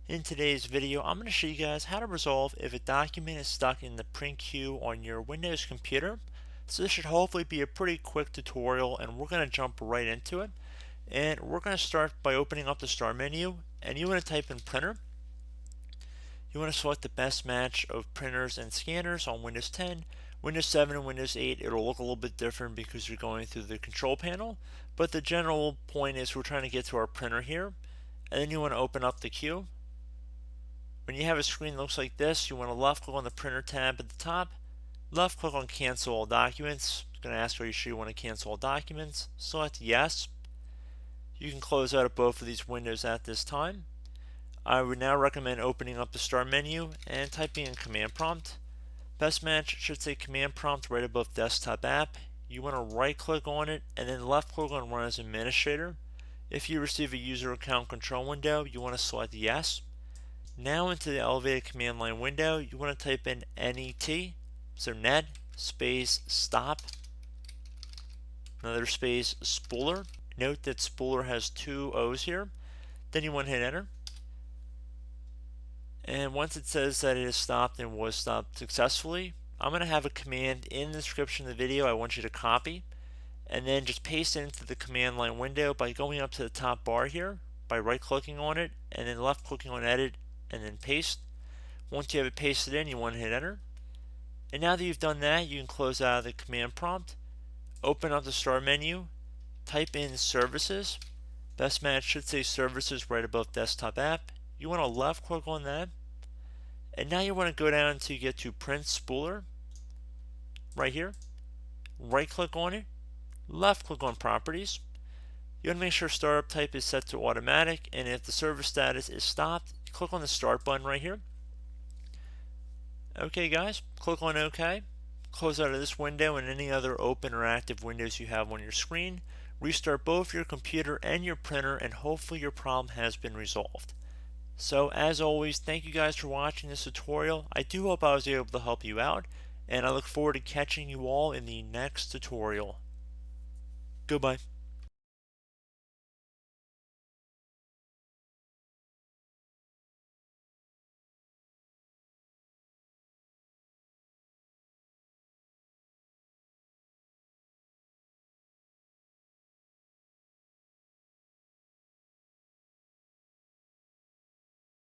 In today's video, I'm going to show you guys how to resolve if a document is stuck in the print queue on your Windows computer. So this should hopefully be a pretty quick tutorial, and we're going to jump right into it. And we're going to start by opening up the start menu, and you want to type in printer. You want to select the best match of printers and scanners on Windows 10. Windows 7 and Windows 8, it'll look a little bit different because you're going through the control panel, but the general point is we're trying to get to our printer here, and then you want to open up the queue. When you have a screen that looks like this, you want to left click on the printer tab at the top, left click on cancel all documents. It's going to ask, are you sure you want to cancel all documents? Select yes. You can close out of both of these windows at this time. I would now recommend opening up the start menu and typing in command prompt. Best match should say command prompt right above desktop app. You want to right click on it and then left click on run as administrator. If you receive a user account control window, you want to select yes. Now into the elevated command line window, you want to type in NET, so net space stop, another space spooler. Note that spooler has two O's here. Then you want to hit enter. And once it says that it is stopped and was stopped successfully, I'm going to have a command in the description of the video I want you to copy, and then just paste it into the command line window by going up to the top bar here, by right clicking on it, and then left clicking on edit, and then paste. Once you have it pasted in, you want to hit enter. And now that you've done that, you can close out of the command prompt, open up the start menu, type in services. Best match should say services right above desktop app. You want to left click on that, and now you want to go down until you get to print spooler right here. Right click on it, left click on properties. You want to make sure startup type is set to automatic, and if the server status is stopped, click on the start button right here. Okay guys, click on OK. Close out of this window and any other open or active windows you have on your screen. Restart both your computer and your printer, and hopefully your problem has been resolved. So as always, thank you guys for watching this tutorial. I do hope I was able to help you out, and I look forward to catching you all in the next tutorial. Goodbye.